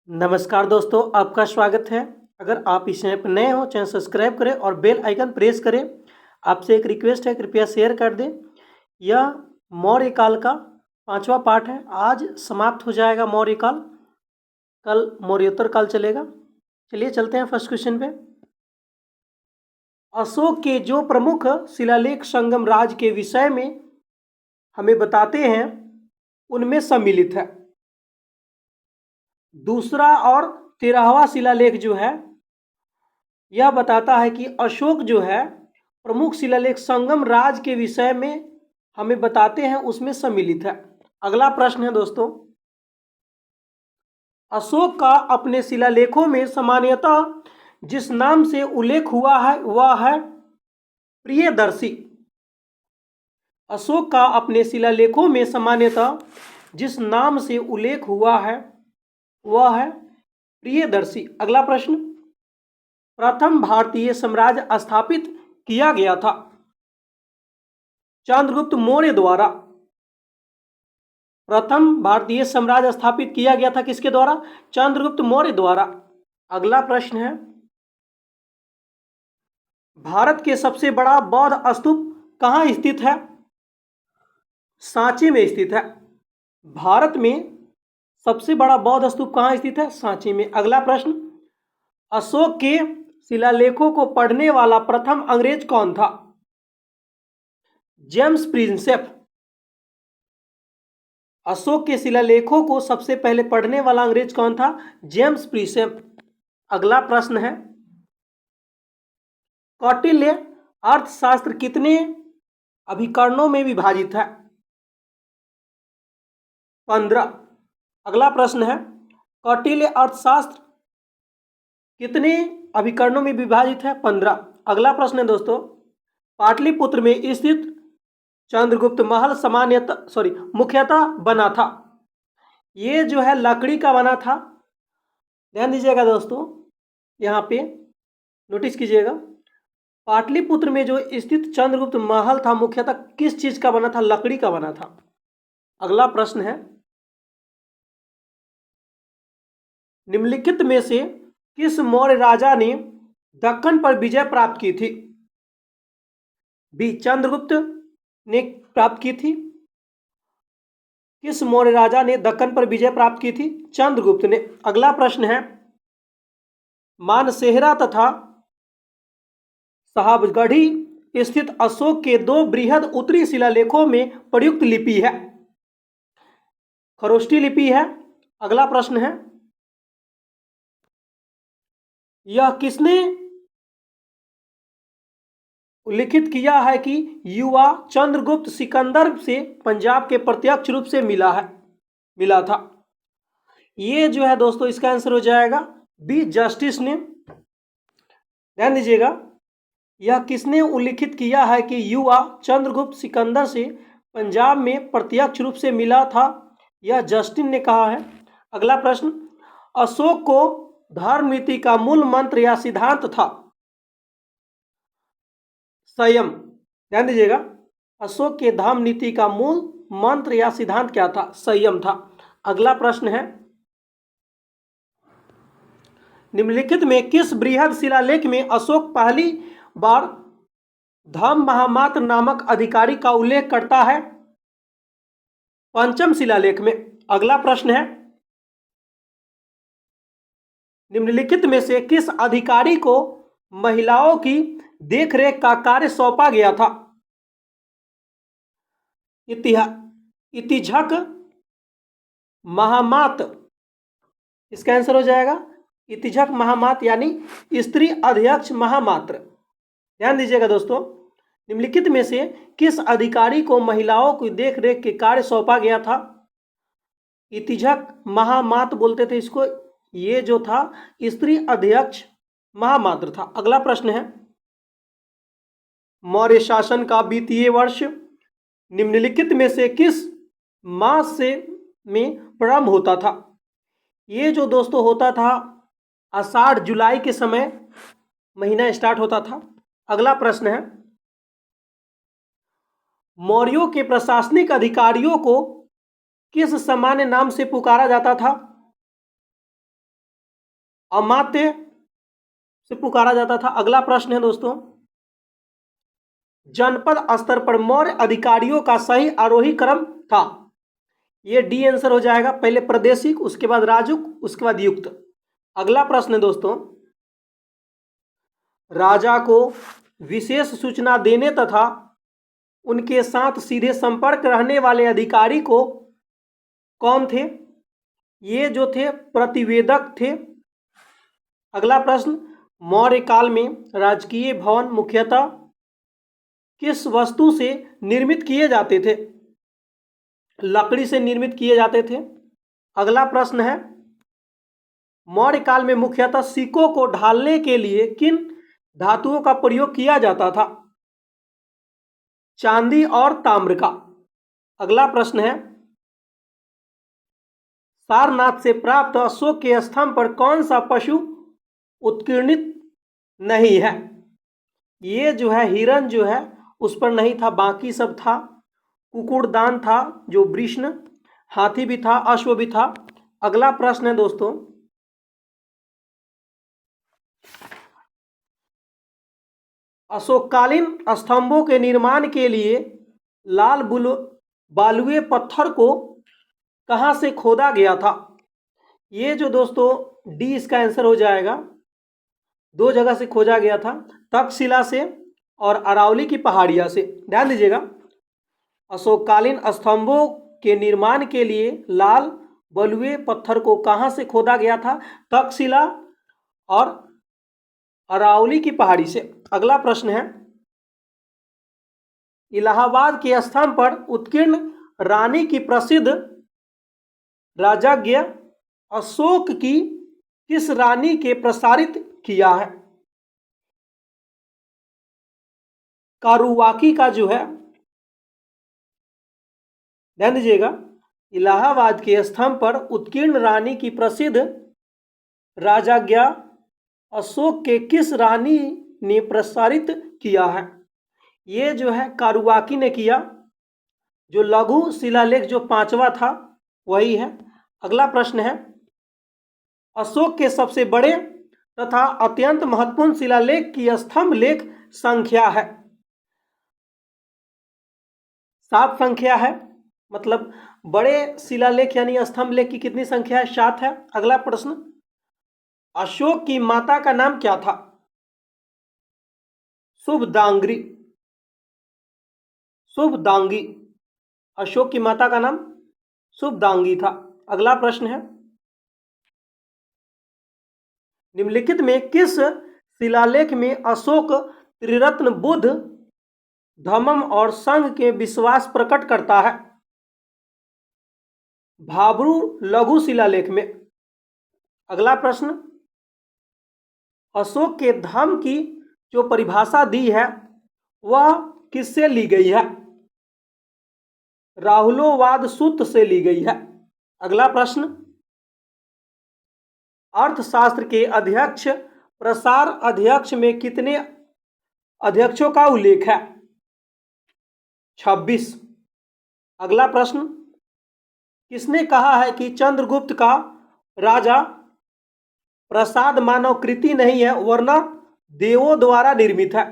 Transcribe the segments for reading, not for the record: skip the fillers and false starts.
नमस्कार दोस्तों, आपका स्वागत है। अगर आप इस चैनल पर नए हो, चैनल सब्सक्राइब करें और बेल आइकन प्रेस करें। आपसे एक रिक्वेस्ट है, कृपया शेयर कर दें। यह मौर्य काल का 5वां पार्ट है। आज समाप्त हो जाएगा मौर्य काल, कल मौर्योत्तर काल चलेगा। चलिए चलते हैं फर्स्ट क्वेश्चन पे। अशोक के जो प्रमुख शिलालेख संगम राज के विषय में हमें बताते हैं, उनमें सम्मिलित है। दूसरा और 13वां शिलालेख जो है, यह बताता है कि अशोक जो है प्रमुख शिलालेख संगम राज के विषय में हमें बताते हैं, उसमें सम्मिलित है। अगला प्रश्न है दोस्तों, अशोक का अपने शिलालेखों में सामान्यतः जिस नाम से उल्लेख हुआ है वह है प्रियदर्शी। अशोक का अपने शिलालेखों में सामान्यतः जिस नाम से उल्लेख हुआ है वह है प्रियदर्शी। अगला प्रश्न, प्रथम भारतीय साम्राज्य स्थापित किया गया था चंद्रगुप्त मौर्य द्वारा। प्रथम भारतीय साम्राज्य स्थापित किया गया था किसके द्वारा? चंद्रगुप्त मौर्य द्वारा। अगला प्रश्न है, भारत के सबसे बड़ा बौद्ध स्तूप कहाँ स्थित है? सांची में स्थित है। भारत में सबसे बड़ा बौद्ध स्तूप कहाँ स्थित है? सांची में। अगला प्रश्न, अशोक के शिलालेखों को पढ़ने वाला प्रथम अंग्रेज कौन था? James Prinsep. अशोक के शिलालेखों को सबसे पहले पढ़ने वाला अंग्रेज कौन था? James Prinsep. अगला प्रश्न है, कौटिल्य अर्थशास्त्र कितने अभिकरणों में विभाजित है? 15। अगला प्रश्न है, कौटिल्य अर्थशास्त्र कितने अभिकरणों में विभाजित है? 15। अगला प्रश्न है दोस्तों, पाटलिपुत्र में स्थित चंद्रगुप्त महल मुख्यतः बना था। ये जो है लकड़ी का बना था। ध्यान दीजिएगा दोस्तों, यहाँ पे नोटिस कीजिएगा, पाटलिपुत्र में जो स्थित चंद्रगुप्त महल था मुख्यतः किस चीज का बना था? लकड़ी का बना था। अगला प्रश्न है, निम्नलिखित में से किस मौर्य राजा ने दक्कन पर विजय प्राप्त की थी? बी, चंद्रगुप्त ने प्राप्त की थी। किस मौर्य राजा ने दक्कन पर विजय प्राप्त की थी? चंद्रगुप्त ने। अगला प्रश्न है, मानसेहरा तथा साहबगढ़ी स्थित अशोक के दो बृहद उत्तरी शिलालेखों में प्रयुक्त लिपि है? खरोष्ठी लिपि है। अगला प्रश्न है, यह किसने उल्लिखित किया है कि युवा चंद्रगुप्त सिकंदर से पंजाब के प्रत्यक्ष रूप से मिला था? ये जो है दोस्तों, इसका आंसर हो जाएगा बी, जस्टिस ने। ध्यान दीजिएगा, यह किसने उल्लिखित किया है कि युवा चंद्रगुप्त सिकंदर से पंजाब में प्रत्यक्ष रूप से मिला था? यह जस्टिन ने कहा है। अगला प्रश्न, अशोक को धर्म नीति का मूल मंत्र या सिद्धांत था? संयम। ध्यान दीजिएगा, अशोक के धर्म नीति का मूल मंत्र या सिद्धांत क्या था? संयम था। अगला प्रश्न है, निम्नलिखित में किस बृहद शिलालेख में अशोक पहली बार धम्म महामात्र नामक अधिकारी का उल्लेख करता है? पंचम शिलालेख में। अगला प्रश्न है, निम्नलिखित में से किस अधिकारी को महिलाओं की देखरेख का कार्य सौंपा गया था? इतिझक महामात। इसका आंसर हो जाएगा इतिझक महामात, यानी स्त्री अध्यक्ष महामात्र। ध्यान दीजिएगा दोस्तों, निम्नलिखित में से किस अधिकारी को महिलाओं की देखरेख के कार्य सौंपा गया था? इतिझक महामात बोलते थे इसको। ये जो था स्त्री अध्यक्ष महामात्र था। अगला प्रश्न है, मौर्य शासन का वित्तीय वर्ष निम्नलिखित में से किस मास से में प्रारंभ होता था? ये जो दोस्तों होता था आषाढ़ जुलाई के समय महीना स्टार्ट होता था। अगला प्रश्न है, मौर्यों के प्रशासनिक अधिकारियों को किस सामान्य नाम से पुकारा जाता था? अमात्य से पुकारा जाता था। अगला प्रश्न है दोस्तों, जनपद स्तर पर मौर्य अधिकारियों का सही आरोही क्रम था। ये डी आंसर हो जाएगा, पहले प्रादेशिक, उसके बाद राजुक, उसके बाद युक्त। अगला प्रश्न है दोस्तों, राजा को विशेष सूचना देने तथा उनके साथ सीधे संपर्क रहने वाले अधिकारी को कौन थे? ये जो थे प्रतिवेदक थे। अगला प्रश्न, मौर्य काल में राजकीय भवन मुख्यतः किस वस्तु से निर्मित किए जाते थे? लकड़ी से निर्मित किए जाते थे। अगला प्रश्न है, मौर्य काल में मुख्यतः सिक्कों को ढालने के लिए किन धातुओं का प्रयोग किया जाता था? चांदी और ताम्र का। अगला प्रश्न है, सारनाथ से प्राप्त अशोक के स्तंभ पर कौन सा पशु उत्कीर्णित नहीं है? ये जो है हिरण जो है उस पर नहीं था, बाकी सब था। कुकुड़दान था जो वृषण, हाथी भी था, अश्व भी था। अगला प्रश्न है दोस्तों, अशोककालीन स्तंभों के निर्माण के लिए लाल बालुए पत्थर को कहां से खोदा गया था? ये जो दोस्तों डी इसका आंसर हो जाएगा, दो जगह से खोजा गया था, तक्षशिला से और अरावली की पहाड़िया से। ध्यान दीजिएगा, अशोककालीन स्तंभों के निर्माण के लिए लाल बलुए पत्थर को कहां से खोदा गया था? तक्षशिला और अरावली की पहाड़ी से। अगला प्रश्न है, इलाहाबाद के स्तंभ पर उत्कीर्ण रानी की प्रसिद्ध राजज्ञ अशोक की किस रानी के प्रसारित किया है? कारुवाकी का जो है, ध्यान दीजिएगा, इलाहाबाद के स्तंभ पर उत्कीर्ण रानी की प्रसिद्ध राजज्ञ अशोक के किस रानी ने प्रसारित किया है? ये जो है कारुवाकी ने किया। जो लघु शिलालेख जो पांचवा था वही है। अगला प्रश्न है, अशोक के सबसे बड़े तथा अत्यंत महत्वपूर्ण शिलालेख की स्तंभ लेख संख्या है? 7 संख्या है, मतलब बड़े शिलालेख यानी स्तंभ लेख की कितनी संख्या है? 7 है। अगला प्रश्न, अशोक की माता का नाम क्या था? शुभदांगी। शुभदांगी, अशोक की माता का नाम शुभदांगी था। अगला प्रश्न है, निम्नलिखित में किस शिलालेख में अशोक त्रिरत्न बुद्ध, धम्म और संघ के विश्वास प्रकट करता है? भाब्रू लघु शिलालेख में। अगला प्रश्न, अशोक के धम्म की जो परिभाषा दी है वह किससे ली गई है? राहुलोवाद सूत्र से ली गई है। अगला प्रश्न, अर्थशास्त्र के अध्यक्ष प्रसार अध्यक्ष में कितने अध्यक्षों का उल्लेख है? 26। अगला प्रश्न, किसने कहा है कि चंद्रगुप्त का राजा प्रसाद मानव कृति नहीं है वरना देवों द्वारा निर्मित है?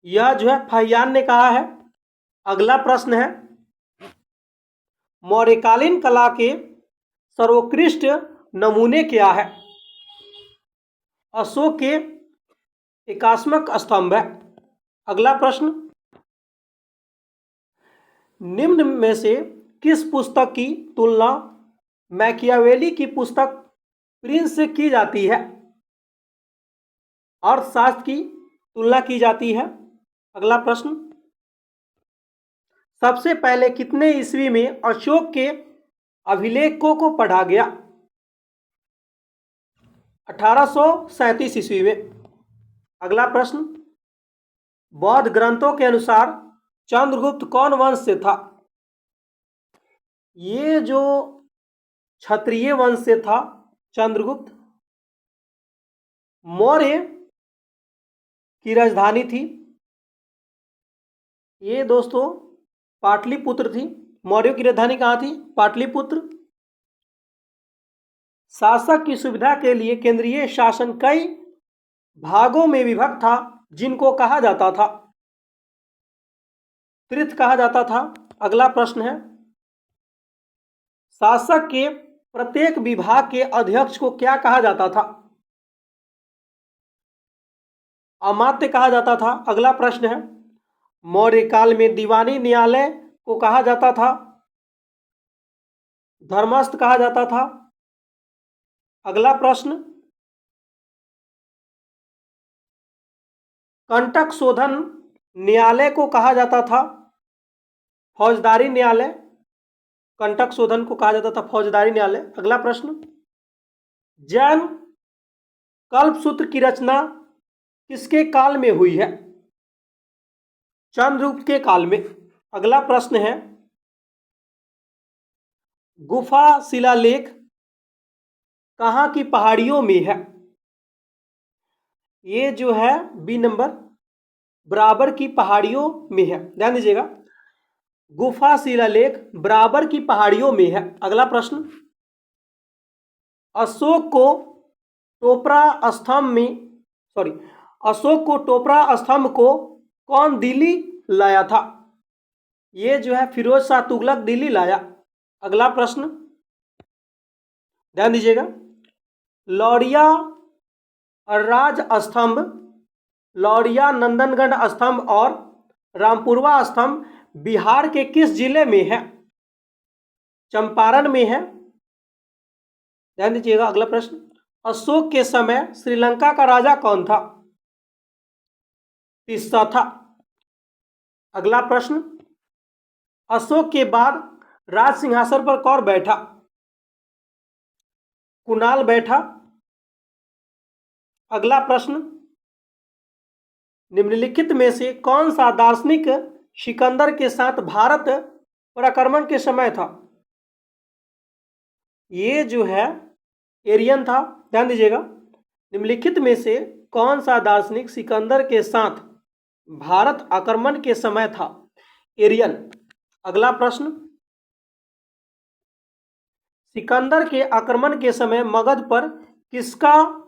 यह जो है फहियान ने कहा है। अगला प्रश्न है, मौर्यकालीन कला के सर्वोत्कृष्ट नमूने क्या है? अशोक के एकात्मक स्तंभ है। अगला प्रश्न, निम्न में से किस पुस्तक की तुलना मैकियावेली की पुस्तक प्रिंस से की जाती है? अर्थशास्त्र की तुलना की जाती है। अगला प्रश्न, सबसे पहले कितने ईस्वी में अशोक के अभिलेखों को पढ़ा गया? 1837 ईस्वी में। अगला प्रश्न, बौद्ध ग्रंथों के अनुसार चंद्रगुप्त कौन वंश से था? ये जो क्षत्रिय वंश से था चंद्रगुप्त। मौर्य की राजधानी थी ये दोस्तों पाटलिपुत्र थी। मौर्यों की राजधानी कहाँ थी? पाटलिपुत्र। शासक की सुविधा के लिए केंद्रीय शासन कई भागों में विभक्त था, जिनको कहा जाता था तीर्थ कहा जाता था। अगला प्रश्न है, शासक के प्रत्येक विभाग के अध्यक्ष को क्या कहा जाता था? अमात्य कहा जाता था। अगला प्रश्न है, मौर्य काल में दीवानी न्यायालय को कहा जाता था? धर्मस्थ कहा जाता था। अगला प्रश्न, कंटक शोधन न्यायालय को कहा जाता था फौजदारी न्यायालय। कंटक शोधन को कहा जाता था फौजदारी न्यायालय। अगला प्रश्न, जैन कल्पसूत्र की रचना किसके काल में हुई है? चंद्रगुप्त के काल में। अगला प्रश्न है, गुफा शिलालेख कहाँ की पहाड़ियों में है? ये जो है बी नंबर, बराबर की पहाड़ियों में है। ध्यान दीजिएगा, गुफा शिलालेख बराबर की पहाड़ियों में है। अगला प्रश्न, अशोक को टोपरा स्तंभ को कौन दिल्ली लाया था? ये जो है फिरोज शाह तुगलक दिल्ली लाया। अगला प्रश्न, ध्यान दीजिएगा, लौरिया राज स्तंभ, लौरिया नंदनगढ़ स्तंभ और रामपुरवा स्तंभ बिहार के किस जिले में है? चंपारण में है। ध्यान दीजिएगा। अगला प्रश्न, अशोक के समय श्रीलंका का राजा कौन था? तिस्सा था। अगला प्रश्न, अशोक के बाद राज सिंहासन पर कौन बैठा? कुणाल बैठा। अगला प्रश्न, निम्नलिखित में से कौन सा दार्शनिक सिकंदर के साथ भारत पर आक्रमण के समय था? ये जो है एरियन था। ध्यान दीजिएगा, निम्नलिखित में से कौन सा दार्शनिक सिकंदर के साथ भारत आक्रमण के समय था? एरियन। अगला प्रश्न, सिकंदर के आक्रमण के समय मगध पर किसका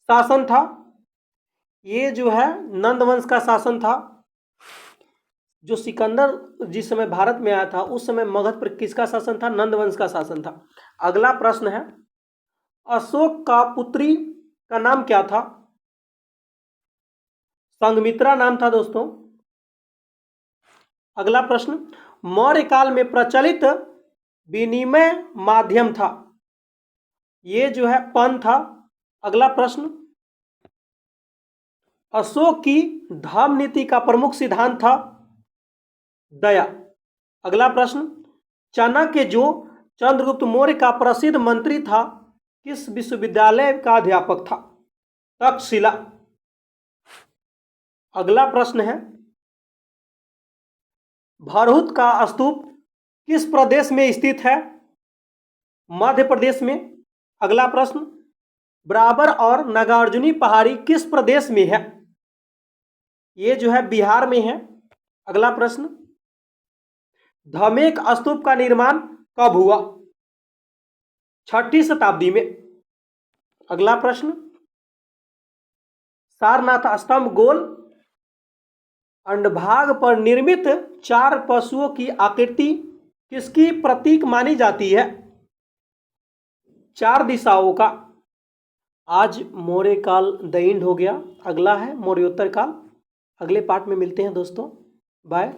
शासन था? ये जो है नंद वंश का शासन था। जो सिकंदर जिस समय भारत में आया था उस समय मगध पर किसका शासन था? नंद वंश का शासन था। अगला प्रश्न है, अशोक का पुत्री का नाम क्या था? संघमित्रा नाम था दोस्तों। अगला प्रश्न, मौर्य काल में प्रचलित विनिमय माध्यम था? ये जो है पन था। अगला प्रश्न, अशोक की धर्म नीति का प्रमुख सिद्धांत था दया। अगला प्रश्न, चाणक्य जो चंद्रगुप्त मौर्य का प्रसिद्ध मंत्री था किस विश्वविद्यालय का अध्यापक था? तक्षशिला। अगला प्रश्न है, भरहुत का स्तूप किस प्रदेश में स्थित है? मध्य प्रदेश में। अगला प्रश्न, बराबर और नागार्जुनी पहाड़ी किस प्रदेश में है? ये जो है बिहार में है। अगला प्रश्न, धमेक स्तूप का निर्माण कब हुआ? 6वीं शताब्दी में। अगला प्रश्न, सारनाथ स्तंभ गोल अंडभाग पर निर्मित 4 पशुओं की आकृति किसकी प्रतीक मानी जाती है? 4 दिशाओं का। आज मौर्य काल द एंड हो गया। अगला है मौर्योत्तर काल। अगले पार्ट में मिलते हैं दोस्तों। बाय।